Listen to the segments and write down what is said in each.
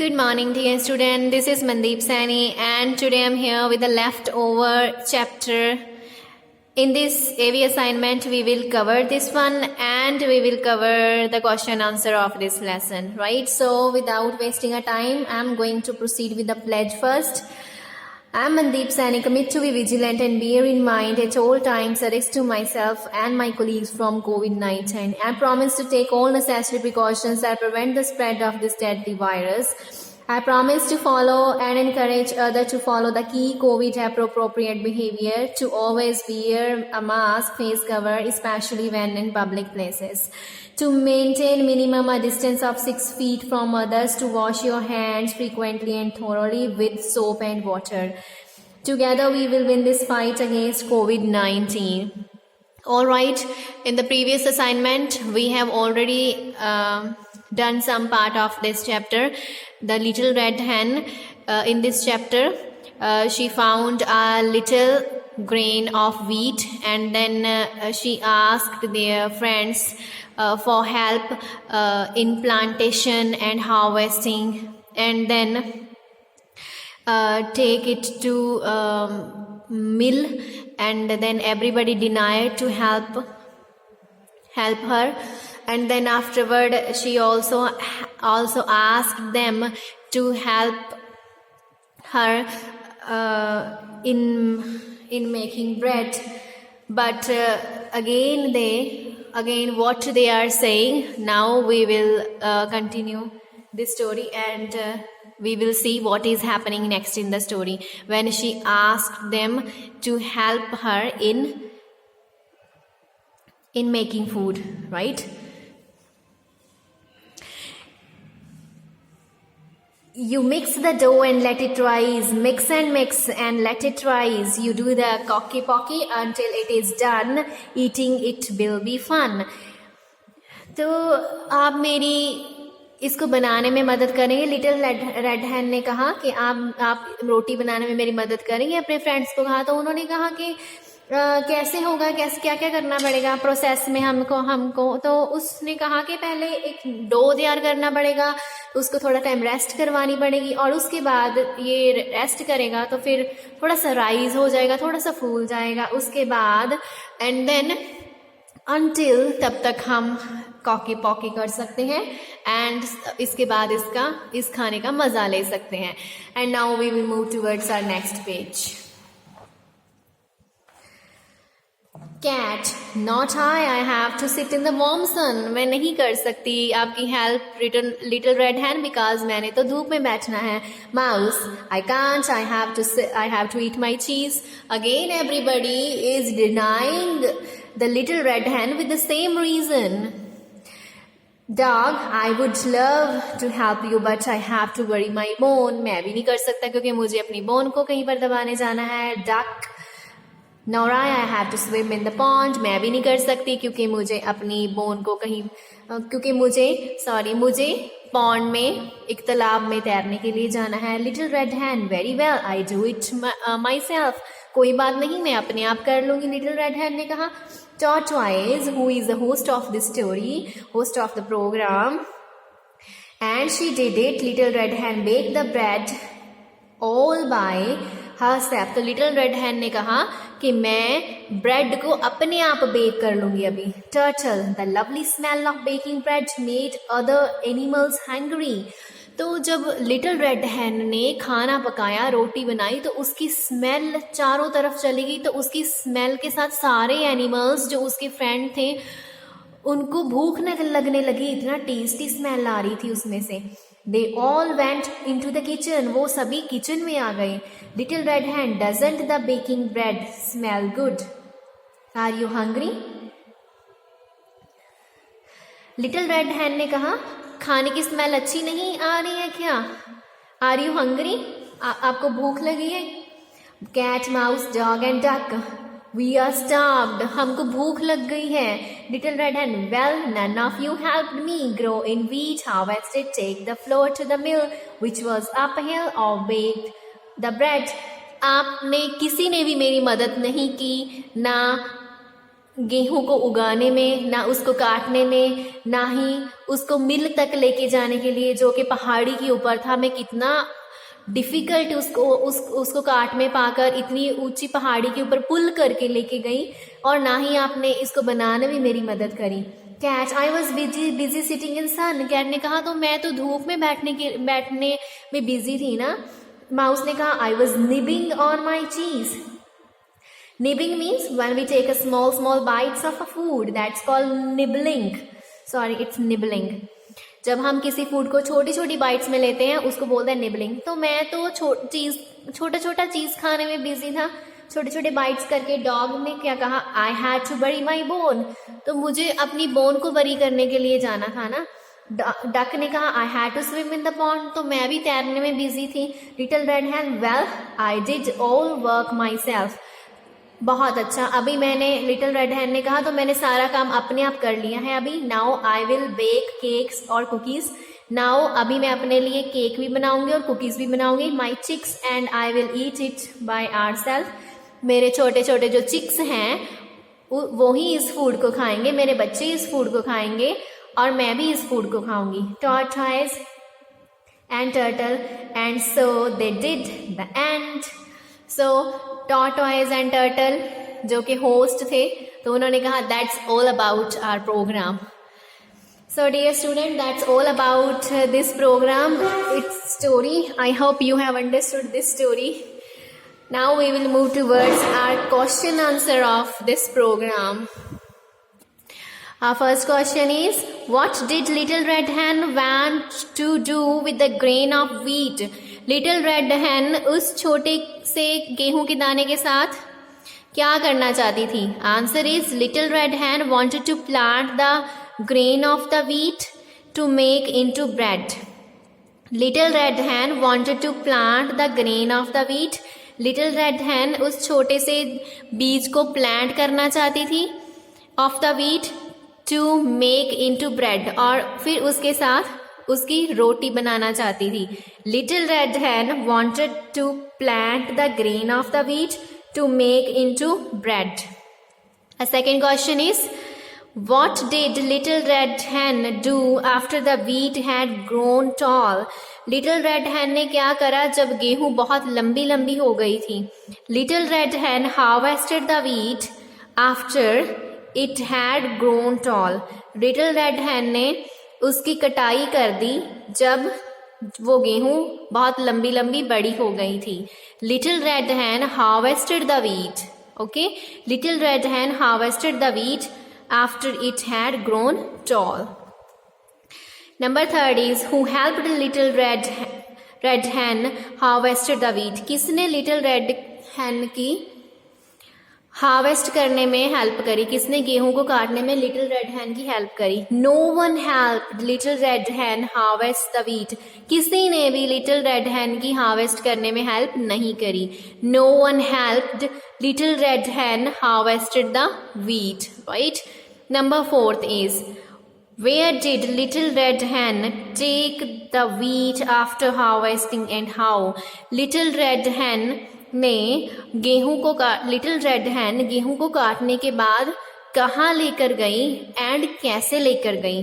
Good morning, dear student. This is Mandeep Sani, and today I'm here with the leftover chapter. In this AV assignment, we will cover this one and we will cover the question answer of this lesson, right? So, without wasting a time, I'm going to proceed with the pledge first. I'm Mandeep Sani, commit to be vigilant and bear in mind at all times a risk to myself and my colleagues from COVID-19. I promise to take all necessary precautions that prevent the spread of this deadly virus. I promise to follow and encourage others to follow the key COVID appropriate behavior, to always wear a mask, face cover, especially when in public places, to maintain minimum a distance of 6 feet from others, to wash your hands frequently and thoroughly with soap and water. Together we will win this fight against COVID-19. All right, in the previous assignment, we have already done some part of this chapter. The little red hen, in this chapter, she found a little grain of wheat, and then she asked their friends for help in plantation and harvesting, and then take it to mill, and then everybody denied to help her. And then afterward she also asked them to help her in making bread. But again what they are saying, now we will continue this story, and we will see what is happening next in the story when she asked them to help her in making food, right? You mix the dough and let it rise, mix and let it rise. You do the cocky pocky until it is done. Eating it will be fun. तो आप मेरी इसको बनाने में मदद करेंगे. Little red hen ने कहा कि आप रोटी बनाने में मेरी मदद करेंगे. अपने फ्रेंड्स को कहा, तो उन्होंने कहा कि कैसे होगा, क्या क्या करना पड़ेगा प्रोसेस में हमको. तो उसने कहा कि पहले एक डो तैयार करना पड़ेगा, उसको थोड़ा टाइम रेस्ट करवानी पड़ेगी, और उसके बाद ये रेस्ट करेगा तो फिर थोड़ा सा राइज हो जाएगा, थोड़ा सा फूल जाएगा. उसके बाद एंड देन अनटिल तब तक हम कॉकी पॉकी कर सकते हैं, एंड इसके बाद इस खाने का मजा ले सकते हैं. And now we will move towards our next page. Cat, not I have to sit in the warm sun. मैं नहीं कर सकती आपकी help little red hen, because मैंने तो धूप में बैठना है. Mouse, I can't, I have to eat my cheese. Again everybody is denying the little red hen with the same reason. Dog, I would love to help you but I have to bury my bone. मैं भी नहीं कर सकता क्योंकि मुझे अपनी bone को कहीं पर दबाने जाना है. Duck, Nora, I have to swim in the pond. मैं भी नहीं कर सकती क्योंकि मुझे अपनी बोन को मुझे पॉन्ड में, एक तालाब में तैरने के लिए जाना है. Little red hen, very well, I do it myself. कोई बात नहीं, मैं अपने आप कर लूंगी. लिटिल रेड हैन ने कहा. Tortoise, who is the host of this story, host of the program, and she did it. Little red hen baked the bread all by herself. तो लिटिल रेड हैन ने कहा कि मैं bread को अपने आप बेक कर लूंगी अभी. Turtle, the lovely smell of baking bread made other animals hungry. तो जब लिटिल रेड हैन ने खाना पकाया, रोटी बनाई, तो उसकी स्मेल चारों तरफ चली गई. तो उसकी स्मेल के साथ सारे एनिमल्स जो उसके फ्रेंड थे उनको भूख लगने लगी. इतना टेस्टी स्मेल आ रही थी उसमें से. They all went into the kitchen. वो सभी किचन में आ गए. Little red hen, doesn't the baking bread smell good? Are you hungry? Little red hen ने कहा, खाने की स्मेल अच्छी नहीं आ रही है क्या? Are you hungry? आपको भूख लगी है? Cat, mouse, dog and duck, we are starved. हमको भूख लग गई है. Little red hen, well, none of you helped me grow in wheat, harvested, take the flour to the mill, which was uphill, or baked the bread. आपने किसी ने भी मेरी मदद नहीं की, ना गेहूं को उगाने में, ना उसको काटने में, ना ही उसको मिल तक लेके जाने के लिए जो कि पहाड़ी के ऊपर था। मैं कितना डिफ़िकल्ट उसको काट में पाकर इतनी ऊंची पहाड़ी के ऊपर पुल करके लेके गई, और ना ही आपने इसको बनाने में मेरी मदद करी। Cat, I was busy sitting in sun. Cat ने कहा तो मैं तो धूप में बैठने में बिजी थी ना। माउस ने कहा आई वॉज निबिंग ऑन माई चीज। Nibbing means when we take a small bites of a food, that's called nibbling. Sorry, it's nibbling. जब हम किसी फूड को छोटी छोटी बाइट्स में लेते हैं उसको बोलते हैं निबलिंग। तो मैं तो छोटा छोटा चीज खाने में बिजी था, छोटे छोटे बाइट्स करके। डॉग ने क्या कहा, I had to bury my bone, तो मुझे अपनी बोन को बरी करने के लिए जाना था ना। डक ने कहा I had to swim in the pond, तो मैं भी तैरने में बिजी थी। Little red hen, well I did all work myself. बहुत अच्छा, अभी मैंने, लिटिल रेड हैन ने कहा तो मैंने सारा काम अपने आप कर लिया है अभी। Now I will bake cakes और कुकीज। नाउ अभी मैं अपने लिए केक भी बनाऊंगी और कुकीज भी बनाऊंगी। My chicks and I will eat it by our self. मेरे छोटे छोटे जो चिक्स हैं वो ही इस फूड को खाएंगे, मेरे बच्चे इस फूड को खाएंगे और मैं भी इस फूड को खाऊंगी। Tortoise and turtle and so they did the end. So tortoise and turtle जो कि होस्ट थे, तो उन्होंने कहा that's all about our programme. So dear student, that's all about this programme, it's story. I hope you have understood this story. Now we will move towards our question answer of this programme. Our first question is, what did Little Red Hen want to do with the grain of wheat? Little Red Hen उस छोटे से गेहूं के दाने के साथ क्या करना चाहती थी? Answer is, Little Red Hen wanted to plant the grain of the wheat to make into bread. Little Red Hen wanted to plant the grain of the wheat. Little Red Hen उस छोटे से बीज को plant करना चाहती थी of the wheat to make into bread, और फिर उसके साथ उसकी रोटी बनाना चाहती थी। Little Red Hen wanted to plant the grain of the wheat to make into bread. A second question is, what did Little Red Hen do after the wheat had grown tall? Little Red Hen ने क्या करा जब गेहूं बहुत लंबी लंबी हो गई थी? Little Red Hen harvested the wheat after it had grown tall. Little Red Hen ने उसकी कटाई कर दी जब वो गेहूं बहुत लंबी लंबी बड़ी हो गई थी। Little Red Hen harvested the wheat. Okay, Little Red Hen harvested the wheat after it had grown tall. Number third is, who helped Little Red Hen harvested the wheat? किसने Little Red Hen की harvest करने में help करी? किसने गेहूं को काटने में लिटिल रेड हैन की हेल्प करी? No one help little red hen harvest the wheat. किसी ने भी लिटिल रेड हैन की हार्वेस्ट करने में हेल्प नहीं करी। No one helped little red hen harvested the wheat, right. Number fourth is, where did little red hen take the wheat after harvesting and how? Little red hen ने little red हैन गेहूं को काटने के बाद कहाँ लेकर गई एंड कैसे लेकर गई?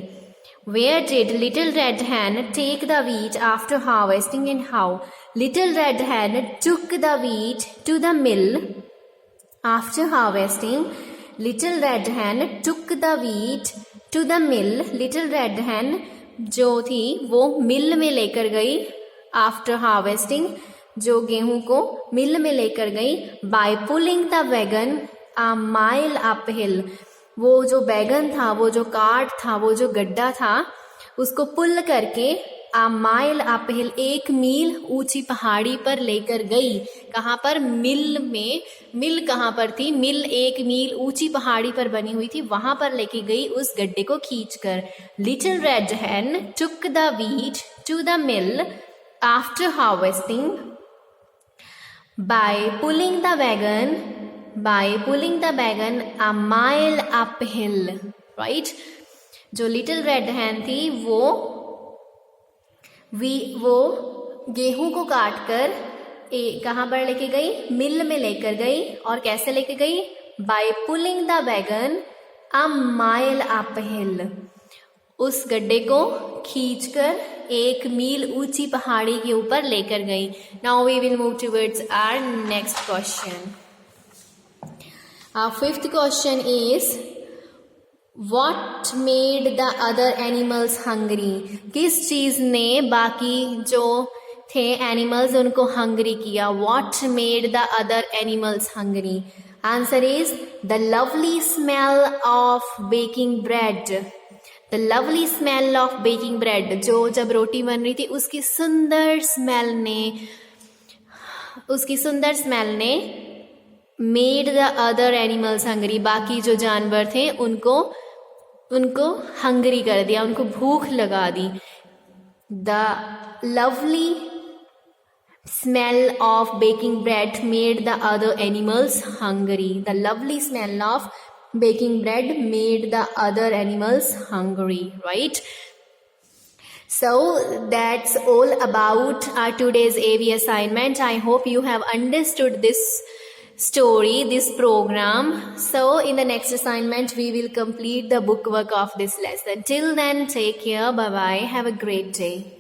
Where did little red hen take the wheat after harvesting and how? Little red hen took the wheat to the mill after harvesting. Little red hen took the wheat to the mill. Little red hen जो थी वो मिल में लेकर गई after harvesting, जो गेहूं को मिल में लेकर गई। By pulling the wagon a mile uphill. वो जो वैगन था, वो जो कार्ट था, वो जो गड्ढा था, उसको पुल करके अ माइल अप हिल, 1 मील ऊंची पहाड़ी पर लेकर गई। कहाँ पर? मिल में। मिल कहाँ पर थी? मिल 1 मील ऊंची पहाड़ी पर बनी हुई थी, वहां पर लेके गई उस गड्ढे को खींचकर। Little red hen took the wheat to the mill after harvesting by pulling the wagon a mile uphill, right? जो लिटिल रेड हैन थी वो गेहूं को काट कर कहाँ पर लेके गई? मिल में लेकर गई। और कैसे लेके गई? by pulling the wagon a mile uphill. उस गड्ढे को खींचकर 1 मील ऊंची पहाड़ी के ऊपर लेकर गई. Now we will move towards our next question. Our 5th question is, What made the other animals hungry? किस चीज ने बाकी जो थे एनिमल्स उनको हंग्री किया? What made the other animals hungry? Answer is the lovely smell of baking bread. The lovely smell of baking bread. जो जब रोटी बन रही थी उसकी सुंदर स्मेल ने made the other animals hungry. बाकी जो जानवर थे उनको हंग्री कर दिया, उनको भूख लगा दी. The lovely smell of baking bread made the other animals hungry. The lovely smell of baking bread made the other animals hungry, right? So that's all about our today's AV assignment. I hope you have understood this story, this program. So in the next assignment we will complete the bookwork of this lesson. Till then, take care. Bye bye. Have a great day.